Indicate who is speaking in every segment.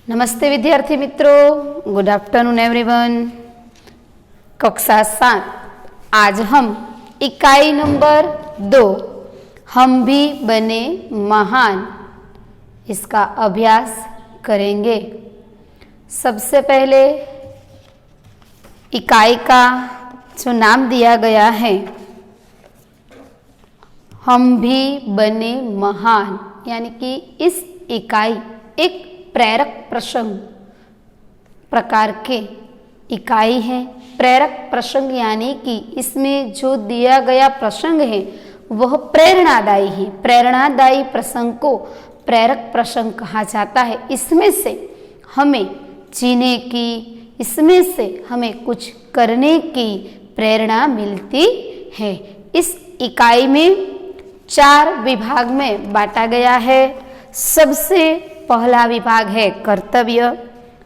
Speaker 1: नमस्ते विद्यार्थी मित्रों, गुड आफ्टरनून एवरीवन। कक्षा 7 आज हम इकाई नंबर 2 हम भी बने महान इसका अभ्यास करेंगे। सबसे पहले इकाई का जो नाम दिया गया है हम भी बने महान, यानी कि इस इकाई एक प्रेरक प्रसंग प्रकार के इकाई है। प्रेरक प्रसंग यानी कि इसमें जो दिया गया प्रसंग है वह प्रेरणादायी है। प्रेरणादायी प्रसंग को प्रेरक प्रसंग कहा जाता है। इसमें से हमें जीने की, इसमें से हमें कुछ करने की प्रेरणा मिलती है। इस इकाई में 4 विभाग में बांटा गया है। सबसे पहला विभाग है कर्तव्य,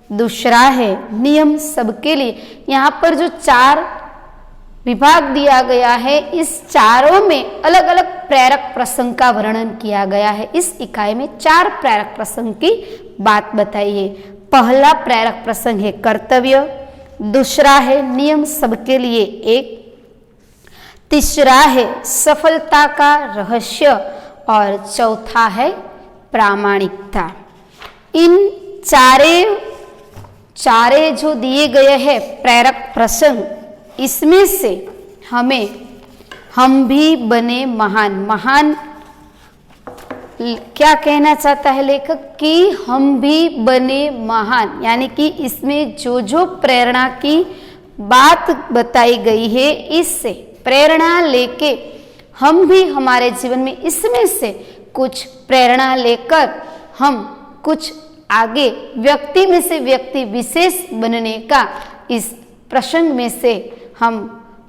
Speaker 1: दूसरा है नियम सबके लिए। यहाँ पर जो 4 विभाग दिया गया है, इस चारों में अलग अलग प्रेरक प्रसंग का वर्णन किया गया है। इस इकाई में 4 प्रेरक प्रसंग की बात बताई है। पहला प्रेरक प्रसंग है कर्तव्य, दूसरा है नियम सबके लिए 1, तीसरा है सफलता का रहस्य और चौथा है प्रामाणिकता। इन चारे जो दिए गए हैं प्रेरक प्रसंग, इसमें से हमें हम भी बने महान, महान क्या कहना चाहता है लेखक कि हम भी बने महान, यानी कि इसमें जो जो प्रेरणा की बात बताई गई है, इससे प्रेरणा लेके हम भी हमारे जीवन में इसमें से कुछ प्रेरणा लेकर हम कुछ आगे व्यक्ति में से व्यक्ति विशेष बनने का इस प्रसंग में से हम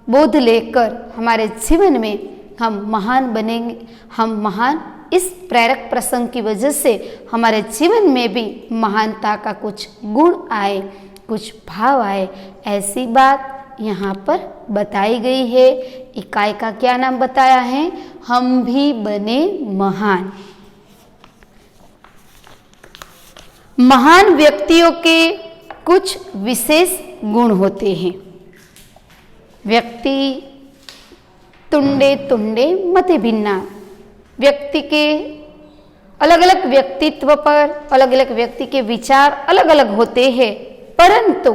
Speaker 1: बोध लेकर हमारे जीवन में हम महान बनेंगे। हम महान, इस प्रेरक प्रसंग की वजह से हमारे जीवन में भी महानता का कुछ गुण आए, कुछ भाव आए, ऐसी बात यहाँ पर बताई गई है। इकाई का क्या नाम बताया है? हम भी बने महान। महान व्यक्तियों के कुछ विशेष गुण होते हैं। व्यक्ति तुंडे तुंडे मति भिन्ना, व्यक्ति के अलग अलग व्यक्तित्व पर अलग अलग व्यक्ति के विचार अलग अलग होते हैं, परंतु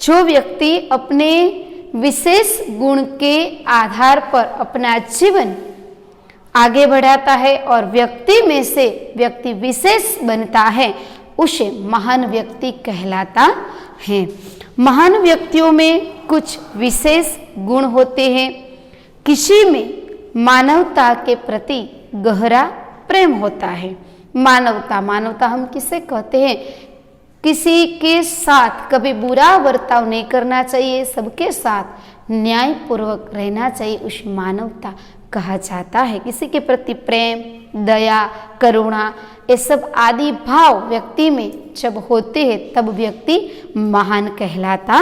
Speaker 1: जो व्यक्ति अपने विशेष गुण के आधार पर अपना जीवन आगे बढ़ाता है और व्यक्ति में से व्यक्ति विशेष बनता है, उसे महान व्यक्ति कहलाता है। महान व्यक्तियों में कुछ विशेष गुण होते हैं। किसी में मानवता के प्रति गहरा प्रेम होता है। मानवता हम किसे कहते हैं? किसी के साथ कभी बुरा बर्ताव नहीं करना चाहिए, सबके साथ न्यायपूर्वक रहना चाहिए, उस मानवता कहा जाता है। किसी के प्रति प्रेम, दया, करुणा, ये सब आदि भाव व्यक्ति में जब होते हैं तब व्यक्ति महान कहलाता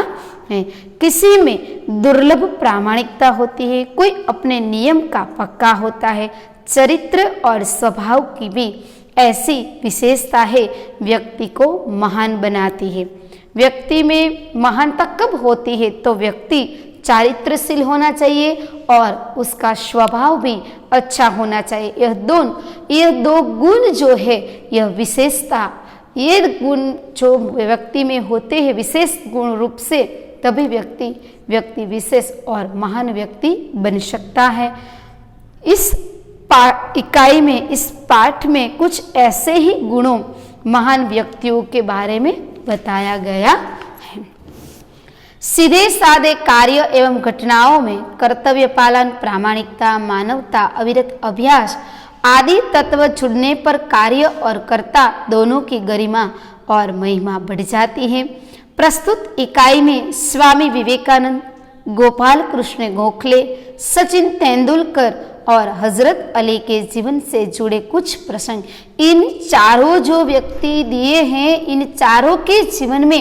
Speaker 1: है। किसी में दुर्लभ प्रामाणिकता होती है, कोई अपने नियम का पक्का होता है। चरित्र और स्वभाव की भी ऐसी विशेषता है व्यक्ति को महान बनाती है। व्यक्ति में महानता कब होती है? तो व्यक्ति चारित्रशील होना चाहिए और उसका स्वभाव भी अच्छा होना चाहिए। यह दो गुण जो है, यह विशेषता, ये गुण जो व्यक्ति में होते हैं विशेष गुण रूप से, तभी व्यक्ति विशेष और महान व्यक्ति बन सकता है। इस इकाई में, इस पाठ में कुछ ऐसे ही गुणों महान व्यक्तियों के बारे में बताया गया है। सीधे साधे कार्य एवं घटनाओं में कर्तव्य पालन, प्रामाणिकता, मानवता, अविरत अभ्यास आदि तत्व जुड़ने पर कार्य और कर्ता दोनों की गरिमा और महिमा बढ़ जाती है। प्रस्तुत इकाई में स्वामी विवेकानंद, गोपाल कृष्ण गोखले, सचिन तेंदुलकर और हजरत अली के जीवन से जुड़े कुछ प्रसंग, इन चारों जो व्यक्ति दिए हैं, इन चारों के जीवन में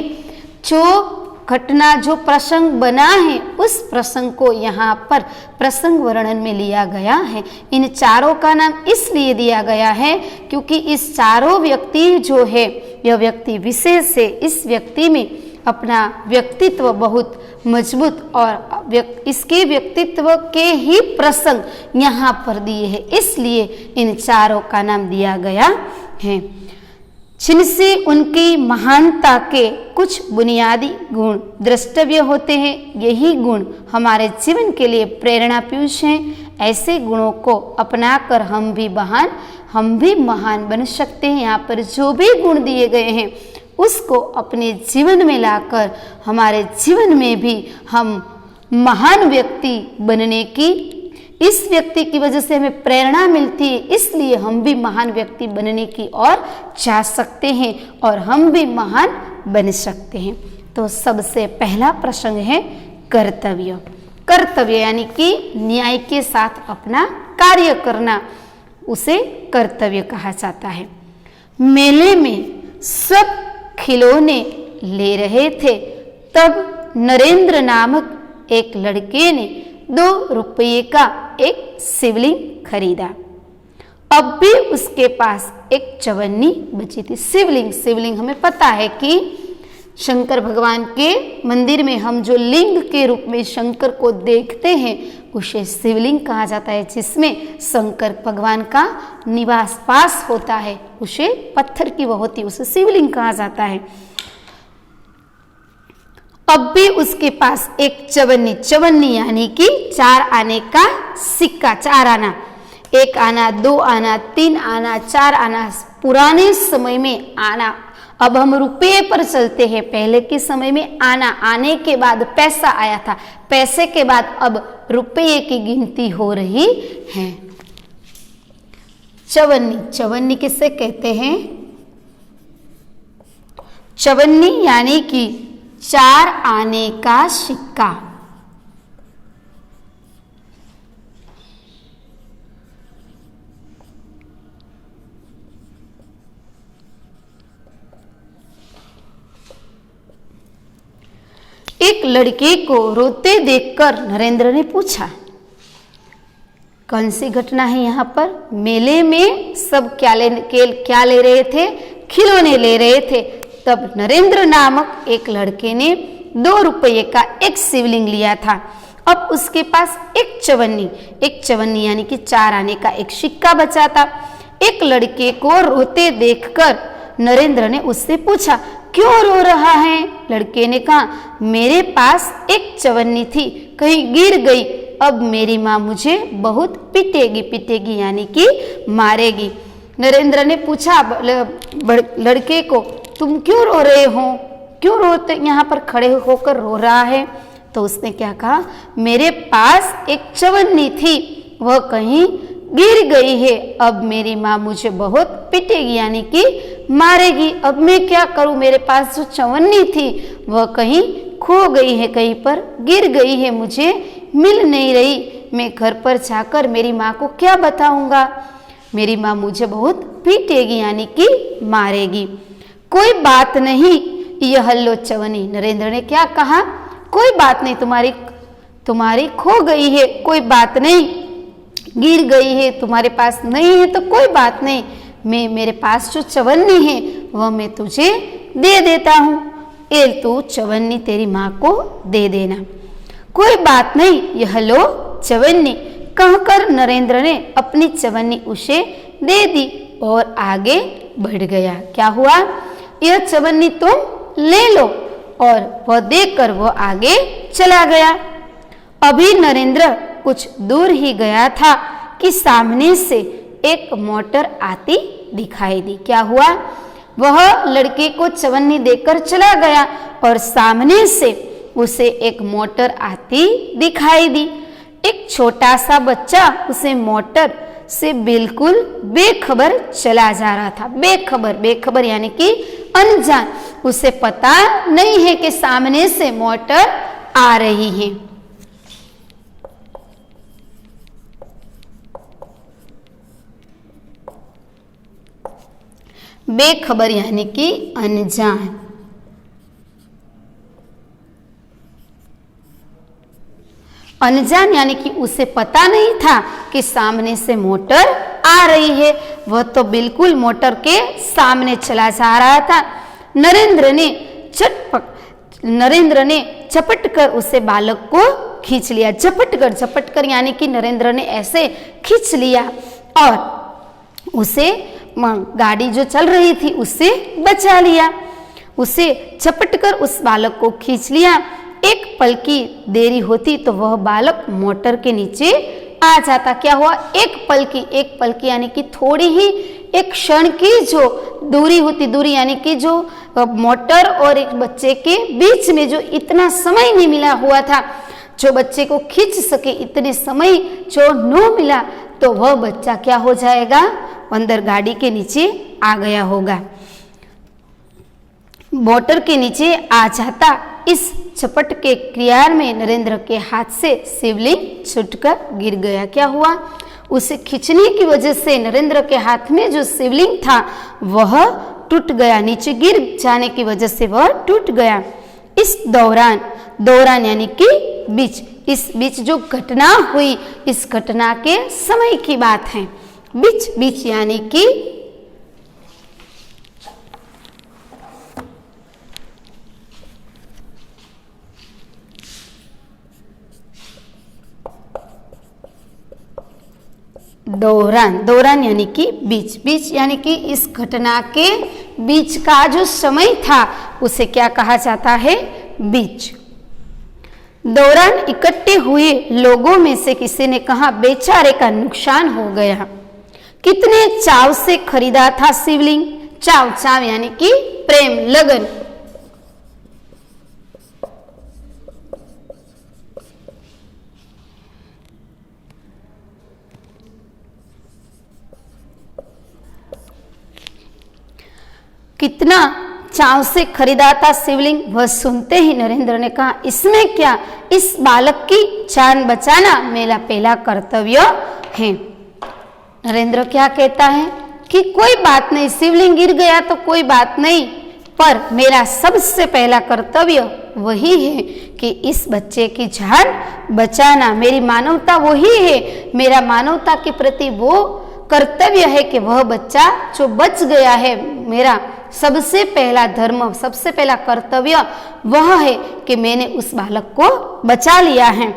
Speaker 1: जो घटना, जो प्रसंग बना है, उस प्रसंग को यहाँ पर प्रसंग वर्णन में लिया गया है। इन चारों का नाम इसलिए दिया गया है क्योंकि इस चारों व्यक्ति जो है यह व्यक्ति विशेष है, इस व्यक्ति में अपना व्यक्तित्व बहुत मजबूत और इसके व्यक्तित्व के ही प्रसंग यहाँ पर दिए हैं, इसलिए इन चारों का नाम दिया गया है, जिनसे उनकी महानता के कुछ बुनियादी गुण द्रष्टव्य होते हैं। यही गुण हमारे जीवन के लिए प्रेरणा पीयूष हैं। ऐसे गुणों को अपनाकर हम भी महान बन सकते हैं। यहाँ पर जो भी गुण दिए गए हैं उसको अपने जीवन में लाकर हमारे जीवन में भी हम महान व्यक्ति बनने की, इस व्यक्ति की वजह से हमें प्रेरणा मिलती है, इसलिए हम भी महान व्यक्ति बनने की ओर जा सकते हैं और हम भी महान बन सकते हैं। तो सबसे पहला प्रसंग है कर्तव्य। कर्तव्य यानी कि न्याय के साथ अपना कार्य करना, उसे कर्तव्य कहा जाता है। मेले में सब खिलौने ले रहे थे, तब नरेंद्र नामक एक लड़के ने 2 रुपये का एक शिवलिंग खरीदा। अब भी उसके पास एक चवन्नी बची थी। शिवलिंग हमें पता है कि शंकर भगवान के मंदिर में हम जो लिंग के रूप में शंकर को देखते हैं उसे शिवलिंग कहा जाता है, जिसमें शंकर भगवान का निवास पास होता है, उसे पत्थर की वह होती है, उसे शिवलिंग कहा जाता है। अब भी उसके पास एक चवन्नी यानी कि 4 आने का सिक्का, 4 आना, 1 आना, 2 आना, 3 आना, 4 आना, पुराने समय में आना। अब हम रुपये पर चलते हैं, पहले के समय में आना, आने के बाद पैसा आया था, पैसे के बाद अब रुपये की गिनती हो रही है। चवन्नी किसे कहते हैं? चवन्नी यानी कि 4 आने का सिक्का। एक लड़के को रोते देखकर नरेंद्र ने पूछा, कौन सी घटना है यहाँ पर? मेले में सब क्या ले रहे थे? खिलौने ले रहे थे। तब नरेंद्र नामक एक लड़के ने 2 रुपये का एक शिवलिंग लिया था। अब उसके पास एक चवन्नी यानी कि 4 आने का एक सिक्का बचा था। एक लड़के को रोते देखकर नरेंद्र ने उससे पूछा, क्यों रो रहा है? लड़के ने कहा, मेरे पास एक चवन्नी थी, कहीं गिर गई, अब मेरी माँ मुझे बहुत पिटेगी यानी कि मारेगी। नरेंद्र ने पूछा लड़के को, तुम क्यों रो रहे हो? क्यों रोते यहाँ पर खड़े होकर रो रहा है? तो उसने क्या कहा, मेरे पास एक चवन्नी थी, वह कहीं गिर गई है, अब मेरी माँ मुझे बहुत पिटेगी यानी कि मारेगी। अब मैं क्या करूं? मेरे पास जो चवन्नी थी वह कहीं खो गई है, कहीं पर गिर गई है, मुझे मिल नहीं रही। मैं घर पर जाकर मेरी माँ को क्या बताऊंगा? मेरी माँ मुझे बहुत पीटेगी यानी कि मारेगी। कोई बात नहीं, यह लो चवन्नी। नरेंद्र ने क्या कहा, कोई बात नहीं, तुम्हारी खो गई है, कोई बात नहीं, गिर गई है, तुम्हारे पास नहीं है तो कोई बात नहीं, मेरे पास जो चवन्नी है वह मैं तुझे दे देता हूँ, ये तू चवन्नी तेरी माँ को दे देना। कोई बात नहीं, यह लो चवन्नी, कहकर नरेंद्र ने अपनी चवन्नी उसे दे दी और आगे बढ़ गया। क्या हुआ? यह चवन्नी तुम ले लो, और वह देकर वह आगे चला गया। अभी नरेंद्र कुछ दूर ही गया था कि सामने से एक मोटर आती दिखाई दी। क्या हुआ? वह लड़के को चवन्नी देकर चला गया और सामने से उसे एक मोटर आती दिखाई दी। एक छोटा सा बच्चा उसे मोटर से बिल्कुल बेखबर चला जा रहा था। बेखबर यानी कि अनजान, उसे पता नहीं है कि सामने से मोटर आ रही है। बेखबर यानी कि अनजान। अनजान यानी कि उसे पता नहीं था कि सामने से मोटर आ रही है। वह तो बिल्कुल मोटर के सामने चला जा रहा था। नरेंद्र ने झपट कर उसे बालक को खींच लिया। झपट कर यानी कि नरेंद्र ने ऐसे खींच लिया और उसे गाड़ी जो चल रही थी उससे बचा लिया। उसे झपट कर उस बालक को खींच लिया। एक पल की देरी होती तो वह बालक मोटर के नीचे आ जाता। क्या हुआ? एक पल की यानी कि थोड़ी ही एक क्षण की जो दूरी होती, दूरी यानी कि जो मोटर और एक बच्चे के बीच में जो इतना समय नहीं मिला हुआ था, जो बच्चे को खींच सके इतने समय जो न मिला, तो वह बच्चा क्या हो जाएगा? अंदर गाड़ी के नीचे आ गया होगा, मोटर के नीचे आ जाता। इस झपट के क्रिया में नरेंद्र के हाथ से शिवलिंग छूटकर गिर गया। क्या हुआ? उसे खींचने की वजह से नरेंद्र के हाथ में जो शिवलिंग था वह टूट गया, नीचे गिर जाने की वजह से वह टूट गया। इस दौरान यानी कि इस बीच जो घटना हुई, इस घटना के समय की बात है। बीच यानी कि दौरान यानी कि बीच यानी कि इस घटना के बीच का जो समय था उसे क्या कहा जाता है? बीच। दौरान इकट्ठे हुए लोगों में से किसी ने कहा, बेचारे का नुकसान हो गया। कितने चाव से खरीदा था शिवलिंग। चाव यानी कि प्रेम, लगन। कितना चाव से खरीदा था शिवलिंग। वह सुनते ही नरेंद्र ने कहा, इसमें क्या, इस बालक की जान बचाना मेरा पहला कर्तव्य है। नरेंद्र क्या कहता है कि कोई बात नहीं, शिवलिंग गिर गया तो कोई बात नहीं, पर मेरा सबसे पहला कर्तव्य वही है कि इस बच्चे की जान बचाना। मेरी मानवता वही है, मेरा मानवता के प्रति वो कर्तव्य है कि वह बच्चा जो बच गया है, मेरा सबसे पहला धर्म, सबसे पहला कर्तव्य वह है कि मैंने उस बालक को बचा लिया है।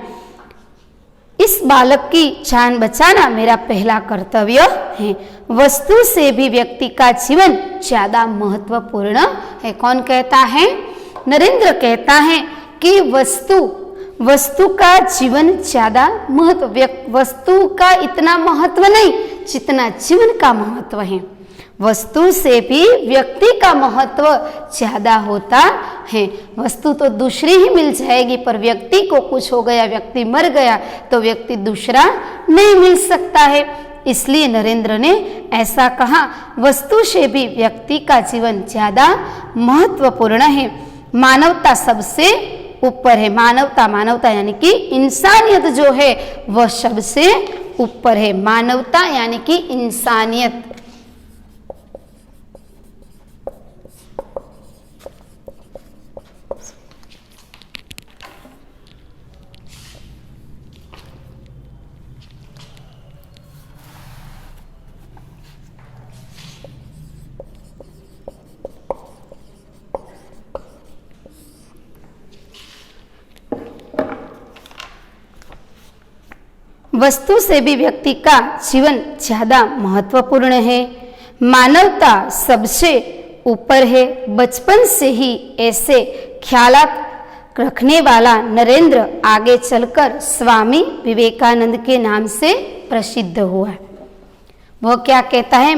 Speaker 1: इस बालक की जान बचाना मेरा पहला कर्तव्य है। वस्तु से भी व्यक्ति का जीवन ज्यादा महत्वपूर्ण है। कौन कहता है? नरेंद्र कहता है कि वस्तु का जीवन ज्यादा महत्व, वस्तु का इतना महत्व नहीं जितना जीवन का महत्व है। वस्तु से भी व्यक्ति का महत्व ज्यादा होता है। वस्तु तो दूसरी ही मिल जाएगी, पर व्यक्ति को कुछ हो गया, व्यक्ति मर गया, तो व्यक्ति दूसरा नहीं मिल सकता है। इसलिए नरेंद्र ने ऐसा कहा, वस्तु से भी व्यक्ति का जीवन ज्यादा महत्वपूर्ण है। मानवता सबसे ऊपर है। मानवता यानी कि इंसानियत जो है वह सबसे ऊपर है। मानवता यानी कि इंसानियत। वस्तु से भी व्यक्ति का जीवन ज्यादा महत्वपूर्ण है। मानवता सबसे ऊपर है। बचपन से ही ऐसे ख्यालात रखने वाला नरेंद्र आगे चलकर स्वामी विवेकानंद के नाम से प्रसिद्ध हुआ। वह क्या कहता है?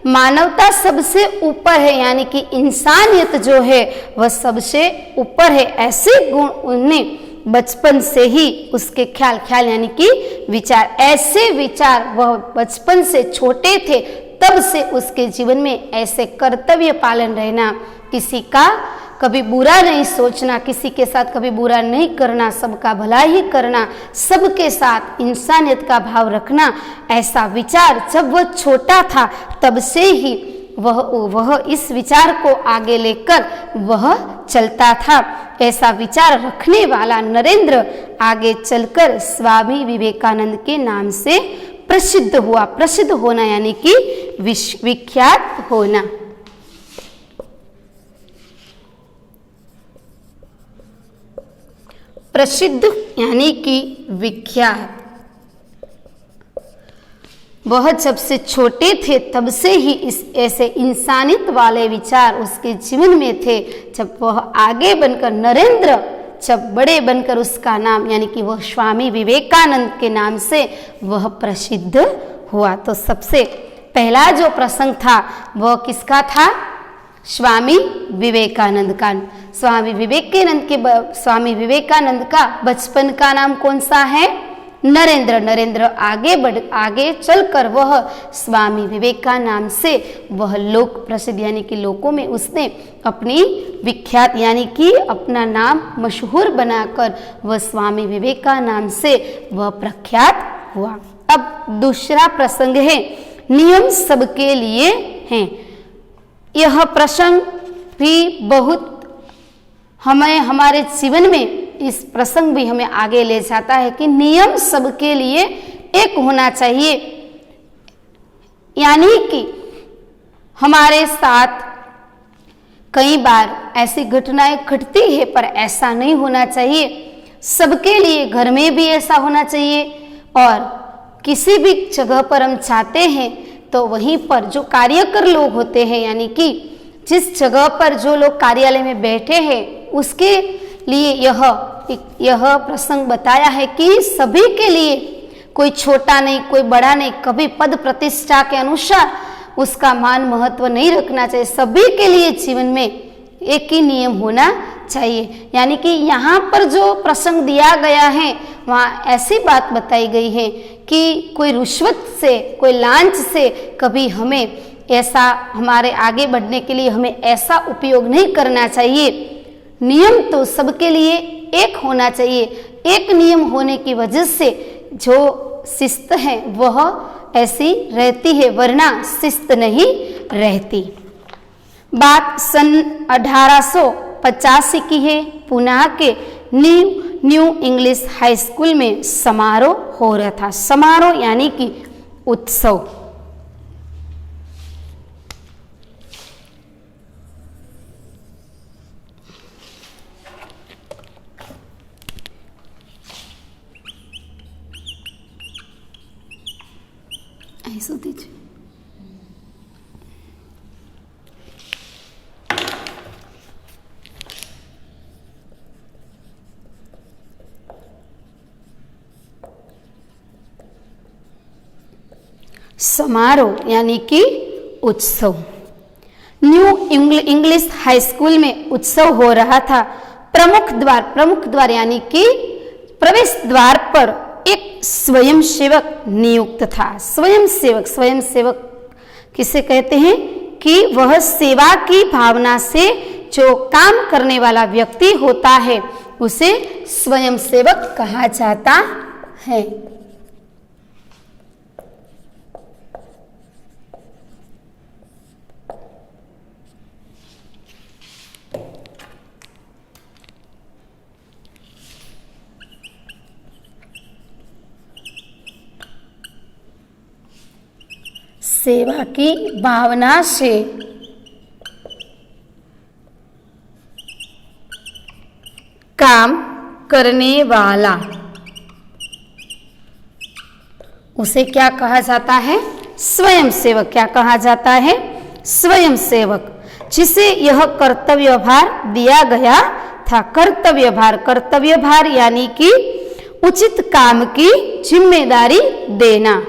Speaker 1: मानवता सबसे ऊपर है, यानी कि इंसानियत जो है वह सबसे ऊपर है। ऐसे गुण उन्हें बचपन से ही उसके ख्याल यानी कि विचार, ऐसे विचार वह बचपन से छोटे थे तब से उसके जीवन में ऐसे कर्तव्य पालन रहना, किसी का कभी बुरा नहीं सोचना, किसी के साथ कभी बुरा नहीं करना, सबका भला ही करना, सबके साथ इंसानियत का भाव रखना, ऐसा विचार जब वह छोटा था तब से ही वह इस विचार को आगे लेकर वह चलता था। ऐसा विचार रखने वाला नरेंद्र आगे चलकर स्वामी विवेकानंद के नाम से प्रसिद्ध हुआ। प्रसिद्ध होना यानी कि विख्यात होना। प्रसिद्ध यानी कि विख्यात। वह जब से छोटे थे तब से ही इस ऐसे इंसानियत वाले विचार उसके जीवन में थे। जब वह आगे बनकर नरेंद्र, जब बड़े बनकर उसका नाम यानी कि वह स्वामी विवेकानंद के नाम से वह प्रसिद्ध हुआ। तो सबसे पहला जो प्रसंग था वह किसका था? स्वामी विवेकानंद का। स्वामी विवेकानंद का बचपन का नाम कौन सा है? नरेंद्र। नरेंद्र आगे चलकर वह स्वामी विवेकानंद नाम से वह लोक प्रसिद्ध यानी कि लोकों में उसने अपनी विख्यात यानी कि अपना नाम मशहूर बनाकर वह स्वामी विवेकानंद नाम से वह प्रख्यात हुआ। अब दूसरा प्रसंग है नियम सबके लिए हैं। यह प्रसंग भी बहुत हमें हमारे जीवन में इस प्रसंग भी हमें आगे ले जाता है कि नियम सबके लिए एक होना चाहिए। यानी कि हमारे साथ कई बार ऐसी घटनाएं घटती है पर ऐसा नहीं होना चाहिए। सबके लिए घर में भी ऐसा होना चाहिए और किसी भी जगह पर हम चाहते हैं तो वहीं पर जो कार्यकर लोग होते हैं यानी कि जिस जगह पर जो लोग कार्यालय में बैठे हैं उसके लिए यह प्रसंग बताया है कि सभी के लिए, कोई छोटा नहीं कोई बड़ा नहीं, कभी पद प्रतिष्ठा के अनुसार उसका मान महत्व नहीं रखना चाहिए। सभी के लिए जीवन में एक ही नियम होना चाहिए। यानी कि यहाँ पर जो प्रसंग दिया गया है वहाँ ऐसी बात बताई गई है कि कोई रिश्वत से, कोई लांच से कभी हमें ऐसा, हमारे आगे बढ़ने के लिए हमें ऐसा उपयोग नहीं करना चाहिए। नियम तो सबके लिए एक होना चाहिए। एक नियम होने की वजह से जो शिस्त है वह ऐसी रहती है, वरना शिस्त नहीं रहती। बात सन 1885 की है। पुणे के न्यू इंग्लिश हाई स्कूल में समारोह हो रहा था। समारोह यानी कि उत्सव। ऐसा दीजिए। समारोह यानी कि उत्सव। न्यू इंग्लिश हाई स्कूल में उत्सव हो रहा था। प्रमुख द्वार यानी कि प्रवेश द्वार पर एक स्वयंसेवक नियुक्त था। स्वयंसेवक किसे कहते हैं? कि वह सेवा की भावना से जो काम करने वाला व्यक्ति होता है उसे स्वयंसेवक कहा जाता है। सेवा की भावना से काम करने वाला उसे क्या कहा जाता है? स्वयंसेवक। क्या कहा जाता है? स्वयंसेवक। जिसे यह कर्तव्य भार दिया गया था। कर्तव्य भार यानी कि उचित काम की जिम्मेदारी देना।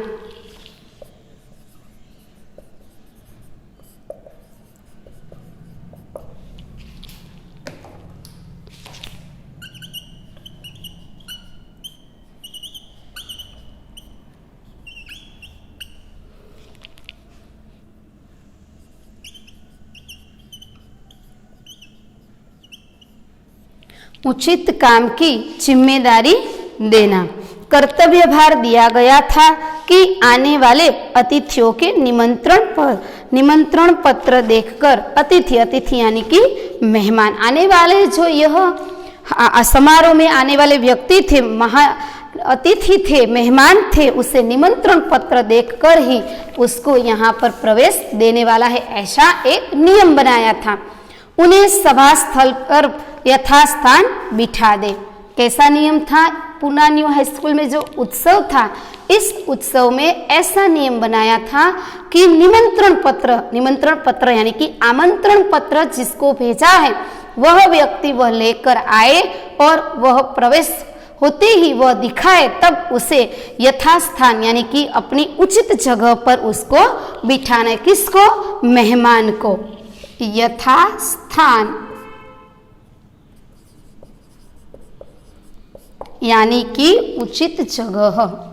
Speaker 1: उचित काम की जिम्मेदारी देना। कर्तव्य भार दिया गया था कि आने वाले अतिथियों के निमंत्रण पर निमंत्रण पत्र देखकर अतिथि, अतिथि यानी कि मेहमान, आने वाले जो यह समारोह में आने वाले व्यक्ति थे, अतिथि थे, मेहमान थे, उसे निमंत्रण पत्र देखकर ही उसको यहाँ पर प्रवेश देने वाला है, ऐसा एक नियम बनाया था। उन्हें सभा स्थल पर यथास्थान बिठा दे। कैसा नियम था? पूना न्यू हाई स्कूल में जो उत्सव था, इस उत्सव में ऐसा नियम बनाया था कि निमंत्रण पत्र यानी कि आमंत्रण पत्र जिसको भेजा है वह व्यक्ति वह लेकर आए और वह प्रवेश होते ही वह दिखाए, तब उसे यथास्थान यानी कि अपनी उचित जगह पर उसको बिठाना है। किसको? मेहमान को। यथास्थान यानी कि उचित जगह।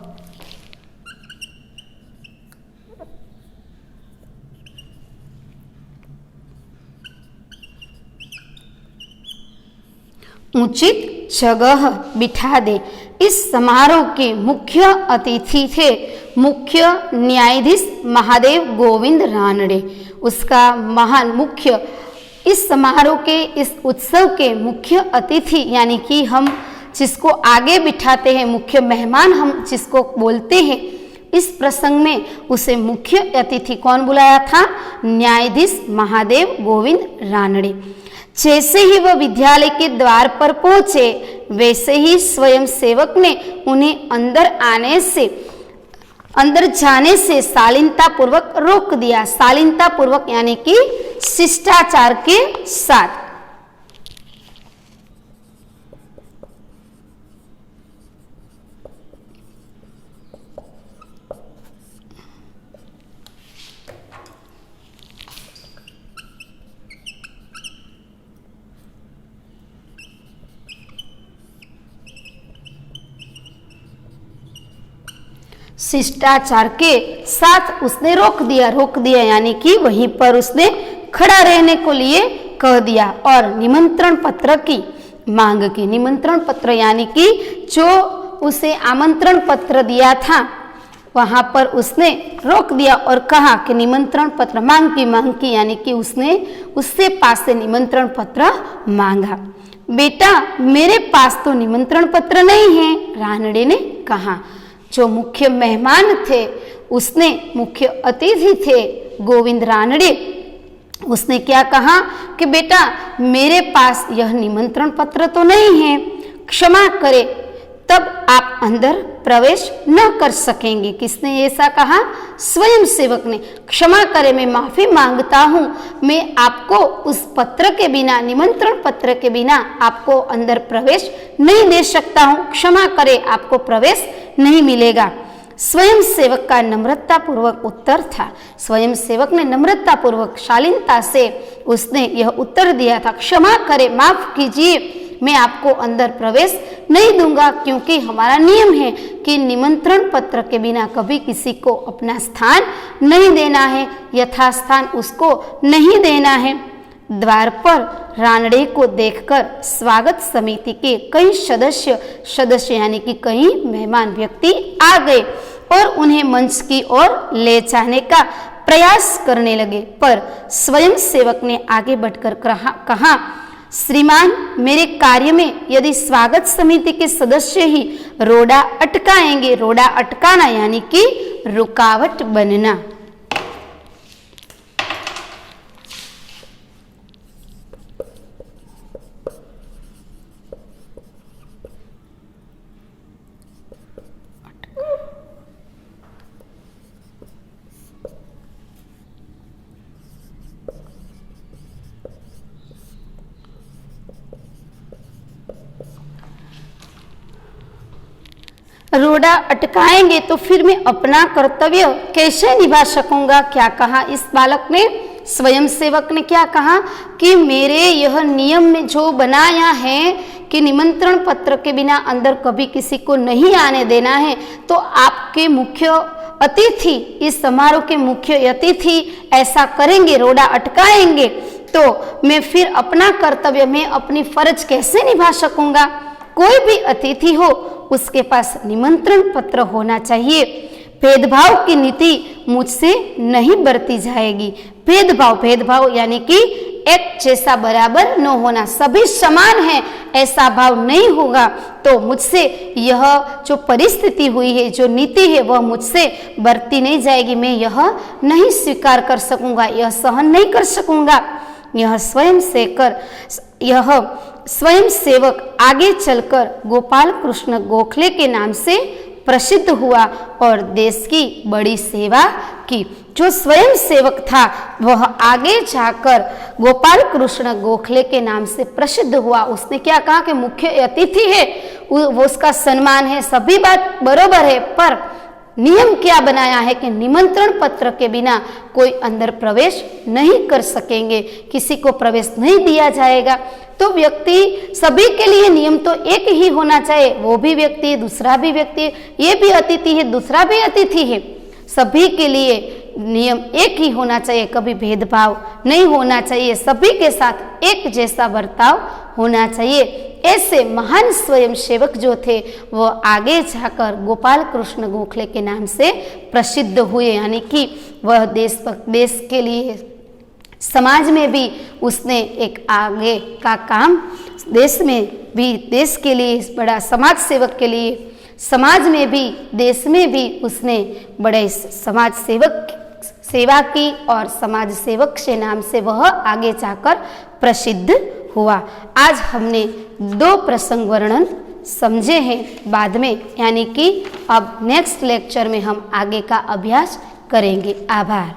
Speaker 1: उचित जगह बिठा दे। इस समारोह के मुख्य अतिथि थे मुख्य न्यायाधीश महादेव गोविंद रानड़े। उसका महान मुख्य, इस समारोह के, इस उत्सव के मुख्य अतिथि यानी कि हम जिसको आगे बिठाते हैं, मुख्य मेहमान हम जिसको बोलते हैं, इस प्रसंग में उसे मुख्य अतिथि कौन बुलाया था? न्यायाधीश महादेव गोविंद रानड़े। जैसे ही वह विद्यालय के द्वार पर पहुंचे, वैसे ही स्वयं सेवक ने उन्हें अंदर जाने से शालीनता पूर्वक रोक दिया। शालीनता पूर्वक यानी कि शिष्टाचार के साथ। शिष्टाचार के साथ उसने रोक दिया यानी कि वहीं पर उसने खड़ा रहने को लिए कह दिया और निमंत्रण पत्र की मांग की। निमंत्रण पत्र यानी कि जो उसे आमंत्रण पत्र दिया था वहां पर उसने रोक दिया और कहा कि निमंत्रण पत्र मांग की यानी कि उसने उससे पास से निमंत्रण पत्र मांगा। बेटा मेरे पास तो निमंत्रण पत्र नहीं है, रानड़े ने कहा। जो मुख्य मेहमान थे, उसने मुख्य अतिथि थे गोविंद रानड़े, उसने क्या कहा कि बेटा मेरे पास यह निमंत्रण पत्र तो नहीं है, क्षमा करे, तब आप अंदर प्रवेश न कर सकेंगे। किसने ऐसा कहा? स्वयं सेवक ने। क्षमा करे, मैं माफी मांगता हूँ, मैं आपको उस पत्र के बिना, निमंत्रण पत्र के बिना आपको अंदर प्रवेश नहीं दे सकता हूँ, क्षमा करे, आपको प्रवेश नहीं मिलेगा। स्वयं सेवक का नम्रता पूर्वक उत्तर था। स्वयं सेवक ने नम्रता पूर्वक शालीनता से उसने यह उत्तर दिया था, क्षमा करे, माफ कीजिए, मैं आपको अंदर प्रवेश नहीं दूंगा, क्योंकि हमारा नियम है कि निमंत्रण पत्र के बिना कभी किसी को अपना स्थान नहीं देना है, यथास्थान उसको नहीं देना है। द्वार पर रानड़े को देखकर स्वागत समिति के कई सदस्य यानी कि कई मेहमान व्यक्ति आ गए और उन्हें मंच की ओर ले जाने का प्रयास करने लगे, पर स्वयं सेवक ने आगे बढ़कर कहा, श्रीमान, मेरे कार्य में यदि स्वागत समिति के सदस्य ही रोड़ा अटकाएंगे, रोड़ा अटकाना यानी कि रुकावट बनना, रोड़ा अटकाएंगे तो फिर मैं अपना कर्तव्य कैसे निभा सकूंगा। क्या कहा इस बालक ने? स्वयं सेवक ने क्या कहा कि मेरे यह नियम में जो बनाया है कि निमंत्रण पत्र के बिना अंदर कभी किसी को नहीं आने देना है, तो आपके मुख्य अतिथि, इस समारोह के मुख्य अतिथि ऐसा करेंगे, रोड़ा अटकाएंगे, तो मैं फिर अपना कर्तव्य, मैं अपनी फर्ज कैसे निभा सकूंगा। कोई भी अतिथि हो उसके पास निमंत्रण पत्र होना चाहिए। भेदभाव की नीति मुझसे नहीं बरती जाएगी। भेदभाव, भेदभाव यानी कि एक जैसा बराबर न होना, सभी समान हैं ऐसा भाव नहीं होगा तो मुझसे यह जो परिस्थिति हुई है, जो नीति है वह मुझसे बरती नहीं जाएगी। मैं यह नहीं स्वीकार कर सकूंगा, यह सहन नहीं कर सकूंगा। यह स्वयं सेवक आगे चलकर गोपाल कृष्ण गोखले के नाम से प्रसिद्ध हुआ और देश की बड़ी सेवा की। जो स्वयं सेवक था वह आगे जाकर गोपाल कृष्ण गोखले के नाम से प्रसिद्ध हुआ। उसने क्या कहा कि मुख्य अतिथि है, वो उसका सम्मान है, सभी बात बरोबर है, पर नियम क्या बनाया है कि निमंत्रण पत्र के बिना कोई अंदर प्रवेश नहीं कर सकेंगे, किसी को प्रवेश नहीं दिया जाएगा। तो व्यक्ति, सभी के लिए नियम तो एक ही होना चाहिए, वो भी व्यक्ति है, दूसरा भी व्यक्ति है, ये भी अतिथि है, दूसरा भी अतिथि है, सभी के लिए नियम एक ही होना चाहिए, कभी भेदभाव नहीं होना चाहिए, सभी के साथ एक जैसा बर्ताव होना चाहिए। ऐसे महान स्वयं सेवक जो थे वो आगे जाकर गोपाल कृष्ण गोखले के नाम से प्रसिद्ध हुए, यानी कि वह देश के लिए, समाज में भी उसने एक आगे का काम, देश में भी, देश के लिए बड़ा समाज सेवक के लिए, समाज में भी, देश में भी उसने बड़े समाज सेवा की और समाज सेवक के नाम से वह आगे जाकर प्रसिद्ध हुआ। आज हमने 2 प्रसंग वर्णन समझे हैं, बाद में यानी कि अब नेक्स्ट लेक्चर में हम आगे का अभ्यास करेंगे। आभार।